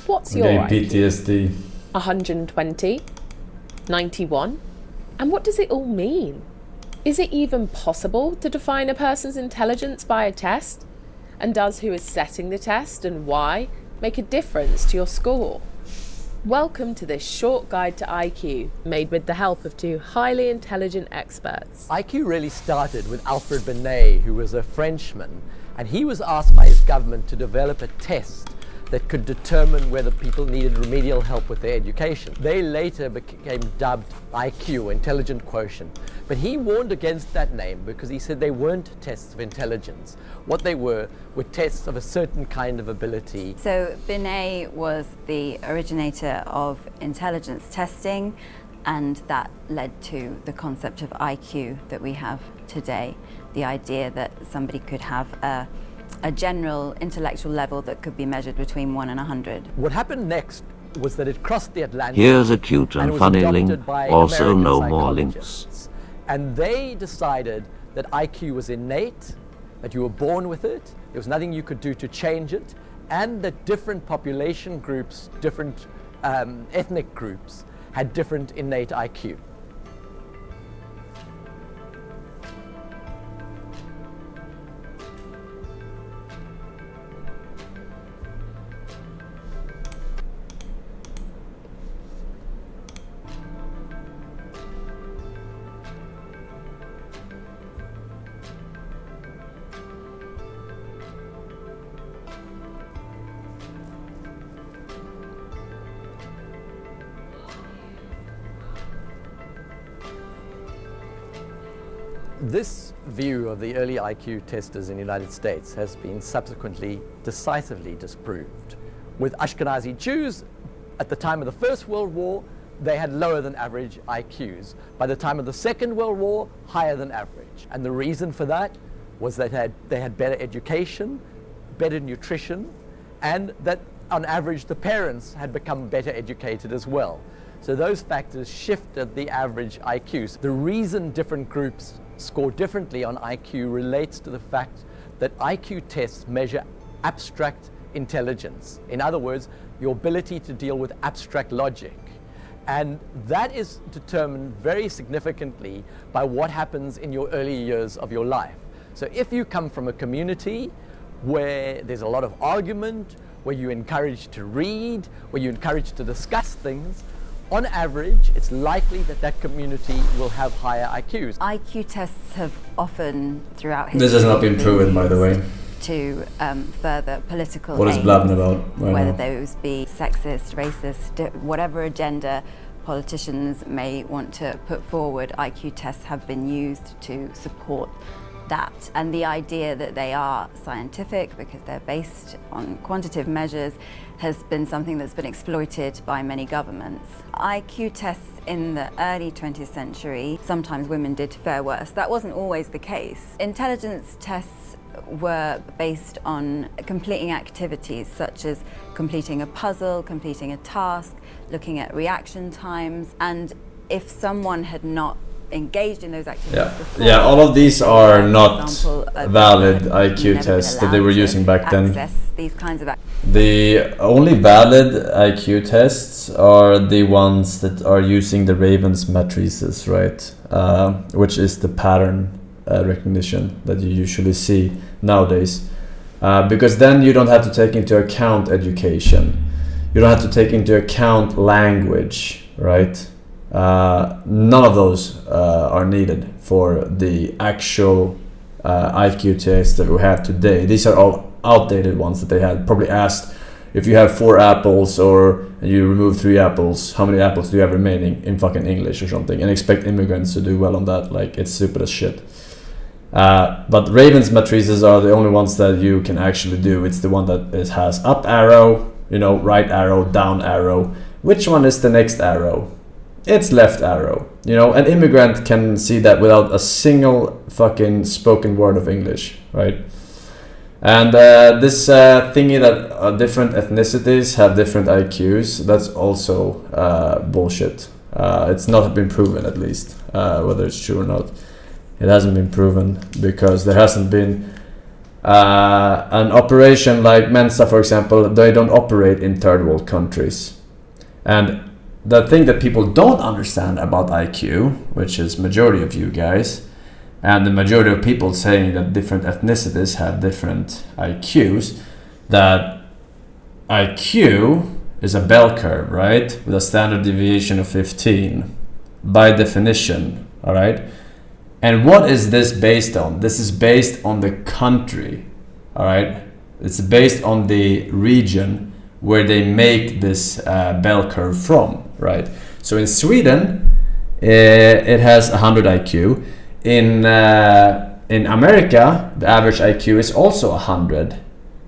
What's your getting IQ? PTSD. 120? 91? And what does it all mean? Is it even possible to define a person's intelligence by a test? And does who is setting the test and why make a difference to your score? Welcome to this short guide to IQ, made with the help of two highly intelligent experts. IQ really started with Alfred Binet, who was a Frenchman, and he was asked by his government to develop a test that could determine whether people needed remedial help with their education. They later became dubbed IQ, Intelligent Quotient. But he warned against that name because he said they weren't tests of intelligence. What they were tests of a certain kind of ability. So Binet was the originator of intelligence testing, and that led to the concept of IQ that we have today. The idea that somebody could have a general intellectual level that could be measured between 1 and 100. What happened next was that it crossed the Atlantic. Here's a cute and was funny adopted link, by also American no more psychologists. links. And they decided that IQ was innate, that you were born with it, there was nothing you could do to change it, and that different population groups, different ethnic groups, had different innate IQ. This view of the early IQ testers in the United States has been subsequently decisively disproved. With Ashkenazi Jews, at the time of the First World War, they had lower than average IQs. By the time of the Second World War, higher than average. And the reason for that was that they had better education, better nutrition, and that on average the parents had become better educated as well. So those factors shifted the average IQs. The reason different groups score differently on IQ relates to the fact that IQ tests measure abstract intelligence. In other words, your ability to deal with abstract logic. And that is determined very significantly by what happens in your early years of your life. So if you come from a community where there's a lot of argument, where you're encouraged to read, where you're encouraged to discuss things, on average, it's likely that that community will have higher IQs. IQ tests have often, throughout history, This has not been proven, by the way. to further political What is aims, blabbing about right whether now? those be sexist, racist, whatever agenda politicians may want to put forward, IQ tests have been used to support that. And the idea that they are scientific because they're based on quantitative measures has been something that's been exploited by many governments. IQ tests in the early 20th century, sometimes women did fare worse. That wasn't always the case. Intelligence tests were based on completing activities such as completing a puzzle, completing a task, looking at reaction times, and if someone had not engaged in those activities before, Yeah, all of these are not example, valid never IQ been tests that they allowed were to using back then. access these kinds of The only valid IQ tests are the ones that are using the Raven's matrices, right? Which is the pattern recognition that you usually see nowadays. Because then you don't have to take into account education. You don't have to take into account language, right? None of those are needed for the actual IQ tests that we have today. These are all outdated ones that they had probably asked if you have 4 apples and you remove 3 apples, how many apples do you have remaining in fucking English or something, and expect immigrants to do well on that. Like, it's stupid as shit. But Raven's matrices are the only ones that you can actually do. It's the one that has up arrow, right arrow, down arrow. Which one is the next arrow? It's left arrow. An immigrant can see that without a single fucking spoken word of English, right? And this thingy that different ethnicities have different IQs, that's also bullshit. It's not been proven, at least, whether it's true or not. It hasn't been proven because there hasn't been An operation like Mensa, for example, they don't operate in third world countries. And the thing that people don't understand about IQ, which is majority of you guys, and the majority of people saying that different ethnicities have different IQs, that IQ is a bell curve, right? With a standard deviation of 15, by definition, all right? And what is this based on? This is based on the country, all right? It's based on the region where they make this bell curve from, right? So in Sweden, it has 100 IQ. In America, the average IQ is also 100.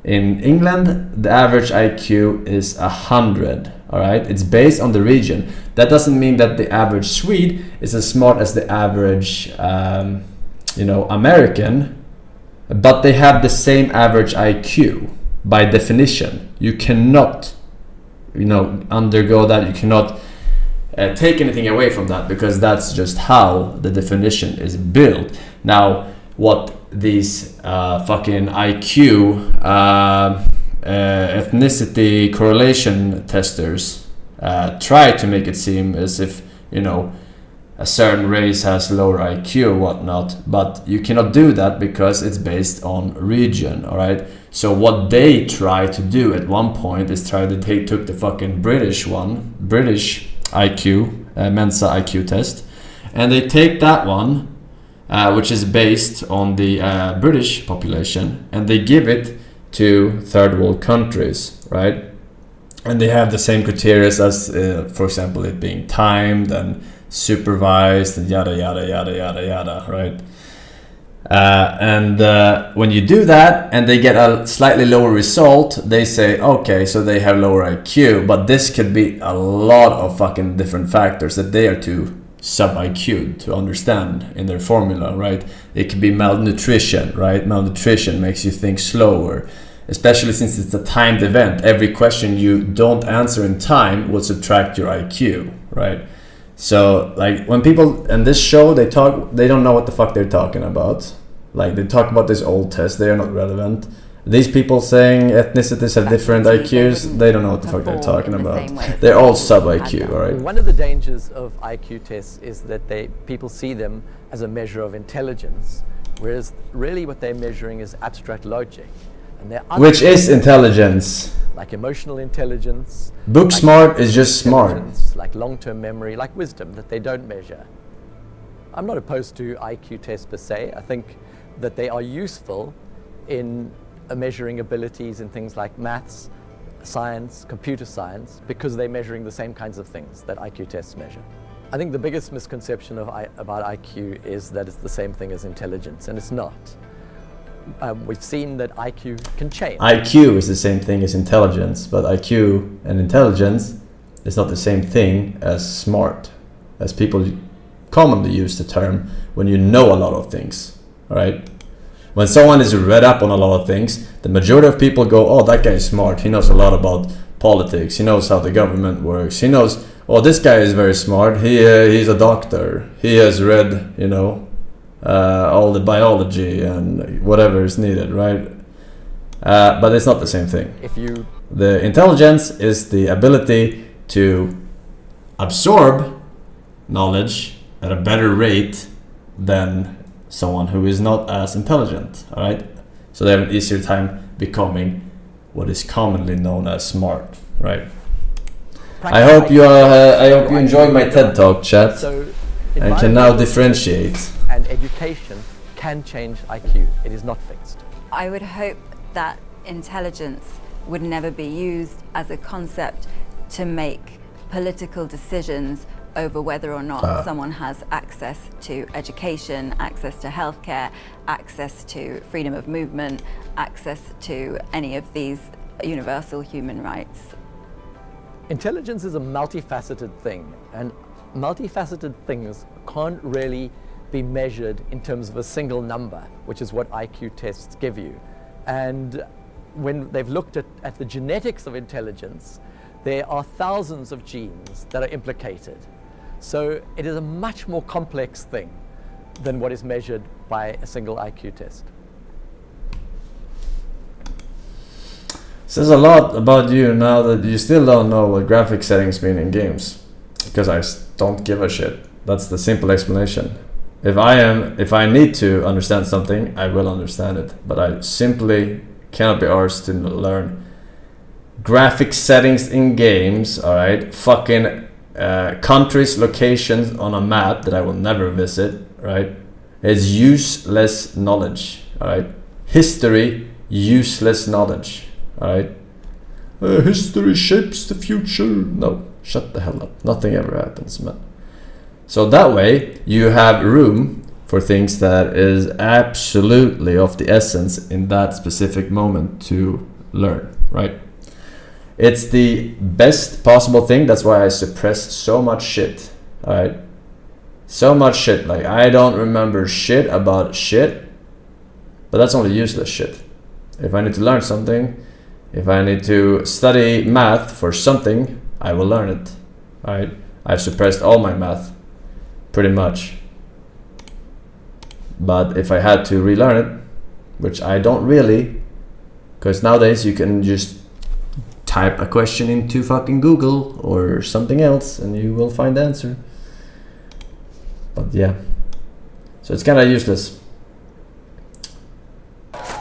In England, the average IQ is 100. All right, it's based on the region. That doesn't mean that the average Swede is as smart as the average, American, but they have the same average IQ by definition. You cannot, undergo that. You cannot take anything away from that, because that's just how the definition is built. Now, what these fucking IQ ethnicity correlation testers try to make it seem as if, a certain race has lower IQ or whatnot, but you cannot do that because it's based on region, all right? So what they try to do at one point is they took the fucking British IQ, Mensa IQ test, and they take that one, which is based on the British population, and they give it to third world countries, right? And they have the same criteria as, for example, it being timed and supervised and yada yada yada yada yada, right? And when you do that and they get a slightly lower result, they say, okay, so they have lower IQ, but this could be a lot of fucking different factors that they are too sub-IQ to understand in their formula, right? It could be malnutrition, right? Malnutrition makes you think slower, especially since it's a timed event. Every question you don't answer in time will subtract your IQ, right? So like when people in this show, they don't know what the fuck they're talking about. Like they talk about this old test, they are not relevant. These people saying ethnicities have different IQs, they don't know what the fuck they're talking about. They're all sub-IQ, alright? One of the dangers of IQ tests is that people see them as a measure of intelligence, whereas really what they're measuring is abstract logic. And which is intelligence. Like emotional intelligence. Book smart is just smart. Like long-term memory, like wisdom that they don't measure. I'm not opposed to IQ tests per se. I think that they are useful in measuring abilities in things like maths, science, computer science, because they're measuring the same kinds of things that IQ tests measure. I think the biggest misconception about IQ is that it's the same thing as intelligence, and it's not. We've seen that IQ can change. IQ is the same thing as intelligence, but IQ and intelligence is not the same thing as smart, as people commonly use the term when you know a lot of things, all right? When someone is read up on a lot of things, the majority of people go, oh, that guy is smart. He knows a lot about politics. He knows how the government works. He knows, oh, this guy is very smart. He's a doctor. He has read, all the biology and whatever is needed, right? But it's not the same thing. The intelligence is the ability to absorb knowledge at a better rate than someone who is not as intelligent, all right? So they have an easier time becoming what is commonly known as smart, right? I hope you enjoyed my TED Talk, chat, and can now differentiate. And education can change IQ. It is not fixed. I would hope that intelligence would never be used as a concept to make political decisions over whether or not someone has access to education, access to healthcare, access to freedom of movement, access to any of these universal human rights. Intelligence is a multifaceted thing, and multifaceted things can't really be measured in terms of a single number, which is what IQ tests give you. And when they've looked at the genetics of intelligence, there are thousands of genes that are implicated. So it is a much more complex thing than what is measured by a single IQ test. Says a lot about you now that you still don't know what graphic settings mean in games. Because I don't give a shit. That's the simple explanation. If I need to understand something, I will understand it. But I simply cannot be arsed to learn graphic settings in games, alright? Fucking countries, locations on a map that I will never visit, right? It's useless knowledge, alright? History, useless knowledge, alright? History shapes the future. No, shut the hell up. Nothing ever happens, man. So that way, you have room for things that is absolutely of the essence in that specific moment to learn, right? It's the best possible thing. That's why I suppress so much shit, alright? So much shit. Like, I don't remember shit about shit, but that's only useless shit. If I need to learn something, if I need to study math for something, I will learn it, alright? I've suppressed all my math, pretty much. But if I had to relearn it, which I don't really, because nowadays you can just type a question into fucking Google or something else and you will find the answer. But yeah, so it's kind of useless.